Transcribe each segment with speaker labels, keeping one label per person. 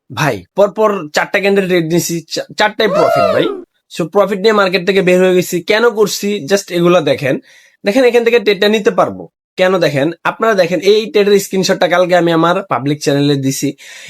Speaker 1: ভাই পরপর 4টা ক্যান্ডেল ট্রেড নিয়েছি, 4টাই প্রফিট ভাই। সো প্রফিট নিয়ে মার্কেট থেকে বের হয়ে গেছি। কেন করছি জাস্ট এগুলা দেখেন। দেখেন এখান থেকে ট্রেডটা নিতে পারবো কেন, দেখেন আপনারা দেখেন এই ট্রেডের স্ক্রিনশটটা কালকে আমি আমার পাবলিক চ্যানেলে দিছি।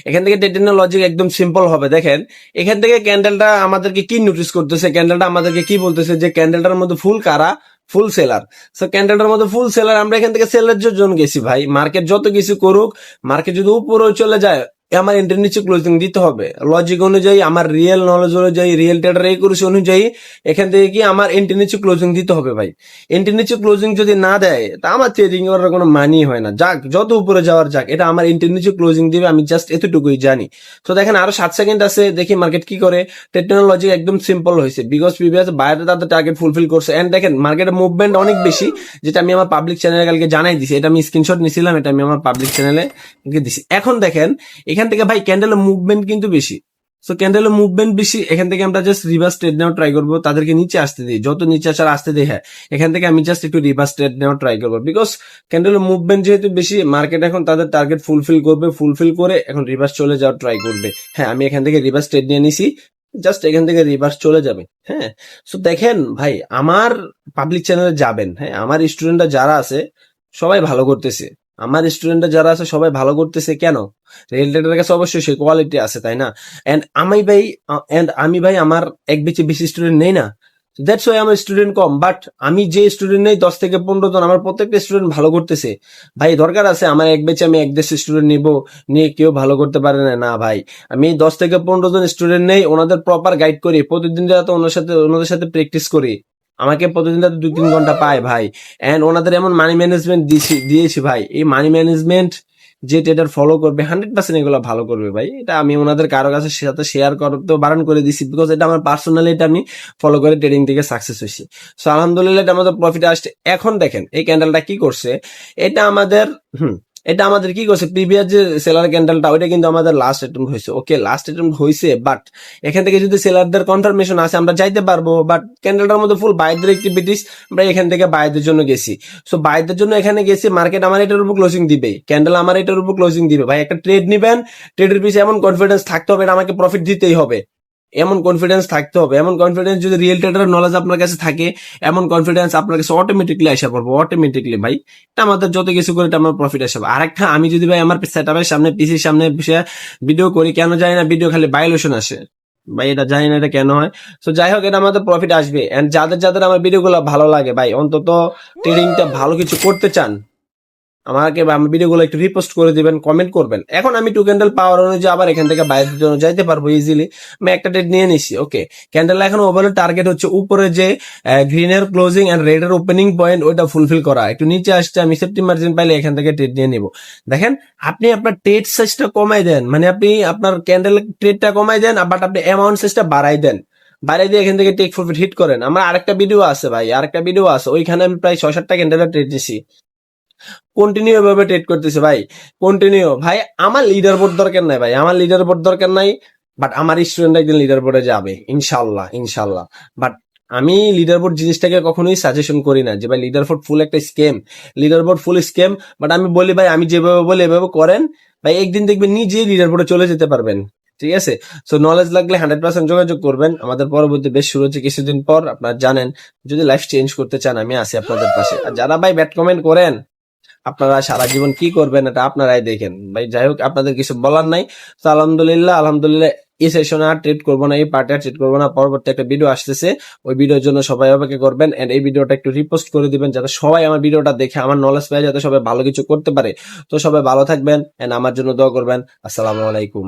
Speaker 1: এখান থেকে ট্রেডের লজিক একদম সিম্পল হবে। দেখেন এখান থেকে ক্যান্ডেলটা আমাদেরকে কি নোটিস করতেছে, ক্যান্ডেলটা আমাদেরকে কি বলতেছে যে ক্যান্ডেলটার মধ্যে ফুল কারা, ফুল সেলার। সো ক্যান্ডেলটার মধ্যে ফুল সেলার, আমরা এখান থেকে সেলের জন্য গেছি ভাই। মার্কেট যত কিছু করুক, মার্কেট যদি উপরেও চলে যায়, আমার এন্ট্রি নিচে ক্লোজিং দিতে হবে লজিক অনুযায়ী, আমার রিয়েল নলেজ অনুযায়ী, রিয়েল ট্রেডার এই করেছে অনুযায়ী এখান থেকে কি আমার এন্ট্রি নিচে ক্লোজিং দিতে হবে ভাই। এন্ট্রি নিচে ক্লোজিং যদি না দেয় তা আমার ট্রেডিং করার কোনো মানি হয় না। যাক যত উপরে যাওয়ার যাক, এটা আমার এন্ট্রি নিচে ক্লোজিং দিবে, আমি জাস্ট এতটুকুই জানি। তো দেখেন আরো 7 সেকেন্ড আছে, দেখি মার্কেট কি করে। ট্রেডের লজিক একদম সিম্পল হয়েছে, বিকজ প্রিভিয়াস বাইরে তাদের টার্গেট ফুলফিল করছে। এন্ড দেখেন মার্কেটের মুভমেন্ট অনেক বেশি, যেটা আমি আমার পাবলিক চ্যানেলে কালকে জানাই দিছি। এটা আমি স্ক্রিনশট নিছিলাম, এটা আমি আমার পাবলিক চ্যানেলে দিছি। এখন দেখেন এখান থেকে ভাই ক্যান্ডেলের মুভমেন্ট কিন্তু বেশি। সো ক্যান্ডেলের মুভমেন্ট বেশি, এখান থেকে আমরা জাস্ট রিভার্স ট্রেড নেওয়া ট্রাই করবো। তাদেরকে নিচে আসতে দিই, যত নিচে আসার আসতে দিই। হ্যাঁ এখান থেকে আমি জাস্ট একটু রিভার্স ট্রেড নেওয়া ট্রাই করবো, বিকজ ক্যান্ডেলের মুভমেন্ট যেহেতু বেশি, মার্কেট এখন তাদের টার্গেট ফুলফিল করবে, ফুলফিল করে এখন রিভার্স চলে যাওয়ার ট্রাই করবে। হ্যাঁ আমি এখান থেকে রিভার্স ট্রেড নিয়ে নিছি, জাস্ট এখান থেকে রিভার্স চলে যাবে। হ্যাঁ সো দেখেন ভাই আমার পাবলিক চ্যানেলে যাবেন, হ্যাঁ আমার স্টুডেন্টরা যারা আছে সবাই ভালো করতেছে। আমার স্টুডেন্টরা যারা আছে সবাই ভালো করতেছে কেন, রিয়েল ট্রেডারের কাছে অবশ্যই সেই কোয়ালিটি আছে তাই না। এন্ড আমি ভাই আমার এক বেচে বেশি স্টুডেন্ট নেই না, দ্যাটস ওয়াই আমার স্টুডেন্ট কম। বাট আমি যে স্টুডেন্ট নেই 10 থেকে 15 জন, আমার প্রত্যেকটা স্টুডেন্ট ভালো করতেছে। ভাই দরকার আছে আমার এক বেচে আমি এক দেশের স্টুডেন্ট নিব, নিয়ে কেউ ভালো করতে পারে না, না ভাই। আমি 10 থেকে 15 জন স্টুডেন্ট নেই, ওনাদের প্রপার গাইড করি, প্রতিদিন যাতে ওনাদের সাথে প্র্যাকটিস করি। আমাকে প্রতিদিন যাতে 2-3 ঘন্টা পায় ভাই। এন্ড ওনাদের এমন মানি ম্যানেজমেন্ট দিয়েছি ভাই, এই মানি ম্যানেজমেন্ট যে ট্রেডার ফলো করবে 100% এগুলো ভালো করবে ভাই। এটা আমি ওনাদের কারো কাছে সাথে শেয়ার করতে বারণ করে দিছি, বিকজ এটা আমার পার্সোনালি, এটা আমি ফলো করে ট্রেডিং থেকে সাকসেস হয়েছি। সো আলহামদুলিল্লাহ এটা আমাদের প্রফিট আসছে। এখন দেখেন এই ক্যান্ডেলটা কি করছে, এটা আমাদের এটা আমাদের কি করছে, প্রিভিয়াস যে সেলার ক্যান্ডেলটা ওইটা কিন্তু আমাদের লাস্ট অ্যাটেম্প্ট হয়েছে। ওকে লাস্ট অ্যাটেম্প্ট হয়েছে, বাট এখান থেকে যদি সেলারদের কনফার্মেশন আসে আমরা যাইতে পারবো। বাট ক্যান্ডেলটার মধ্যে ফুল বাইদের অ্যাক্টিভিটিস, আমরা এখান থেকে বাইদের জন্য গেছি। সো বাইদের জন্য এখানে গেছি, মার্কেট আমার এটার উপর ক্লোজিং দিবে, ক্যান্ডেল আমার এটার উপর ক্লোজিং দিবে। ভাই একটা ট্রেড নিবেন, ট্রেডের পিছনে এমন কনফিডেন্স থাকতে হবে, এটা আমাকে প্রফিট দিতেই হবে, এমন কনফিডেন্স থাকতে হবে। এমন কনফিডেন্স যদি রিয়েল ট্রেডার নলেজ আপনার কাছে থাকে, এমন কনফিডেন্স আপনার কাছে অটোমেটিকলি আসা পড়বো, অটোমেটিকলি ভাই। এটা আমাদের যত কিছু করে এটা আমার প্রফিট আসবে। আরেকটা, আমি যদি ভাই আমার সেট আপের সামনে, পিসির সামনে বসে ভিডিও করি, কেন জানি না ভিডিও খালি ভাইলেশন আসে ভাই, এটা জানি না এটা কেন হয়। তো যাই হোক এটা আমাদের প্রফিট আসবে। এন্ড যাদের যাদের আমার ভিডিওগুলো ভালো লাগে ভাই, অন্তত ট্রেডিংটা ভালো কিছু করতে চান, আমাকে আমার ভিডিওগুলো একটু রিপোস্ট করে দিবেন, কমেন্ট করবেন। এখন আমি 2 ক্যান্ডেল পাওয়ার অনুযায়ী আবার এখান থেকে বাইরের জন্য যাইতে পারবো ইজিলি। আমি একটা ট্রেড নিয়ে নিছি। ওকে ক্যান্ডেল এখন ওভারঅল টার্গেট হচ্ছে উপরে যে গ্রিনের ক্লোজিং এন্ড রেডের ওপেনিং পয়েন্ট, ওইটা ফুলফিল করা। একটু নিচে আসছে, আমি সেফটি মার্জিন পাইলে এখান থেকে ট্রেড নিয়ে নিব। দেখেন আপনি আপনার ট্রেড সাইজটা কমাই দেন, মানে আপনি আপনার ক্যান্ডেল ট্রেডটা কমাই দেন, বাট আপনি অ্যামাউন্ট সাইজটা বাড়াই দেন, বাড়াই দিয়ে এখান থেকে টেক প্রফিট হিট করেন। আমার আরেকটা ভিডিও আছে ভাই, আরেকটা ভিডিও আছে, ওইখানে আমি প্রায় 6-7টা ক্যান্ডেলের ট্রেড নিছি, কন্টিনিউ ভাবে ট্রেড করতেছে ভাই, কন্টিনিউ। ভাই আমার লিডার বোর্ড দরকার নাই ভাই, আমার লিডার বোর্ড দরকার নাই, বাট আমার স্টুডেন্ট একদিন লিডার বোর্ডে যাবে ইনশাল্লাহ, ইনশাল্লাহ। বাট আমি লিডার বোর্ড জিনিসটাকে কখনোই সাজেশন করি না যে ভাই লিডার বোর্ড ফুল একটা scam, leader board full scam. But আমি বলি ভাই আমি যেভাবে বলি এভাবে করেন ভাই, একদিন দেখবেন নিজেই লিডার বোর্ডে চলে যেতে পারবেন। ঠিক আছে, সো নলেজ লাগলে 100% যোগাযোগ করবেন। আমাদের পরবর্তী বেশ শুরু হচ্ছে কিছুদিন পর, আপনারা জানেন। যদি লাইফ চেঞ্জ করতে চান আমি আছি আপনাদের পাশে। আর যারা ভাই ব্যাড কমেন্ট করেন, আপনারা সারা জীবন কি করবেন এটা আপনারাই দেখেন ভাই। যাই হোক আপনাদের কিছু বলার নাই। তো আলহামদুলিল্লাহ, আলহামদুলিল্লাহ এই সেশনে আর ট্রেড করবো না, এই পার্টে আর ট্রেড করবো না। পরবর্তী একটা ভিডিও আসতেছে, ওই ভিডিওর জন্য সবাই অপেক্ষা করবেন। এন্ড এই ভিডিওটা একটু রিপোস্ট করে দিবেন, যাতে সবাই আমার ভিডিওটা দেখে আমার নলেজ পায়, যাতে সবাই ভালো কিছু করতে পারে। তো সবাই ভালো থাকবেন এন্ড আমার জন্য দোয়া করবেন। আসসালামু আলাইকুম।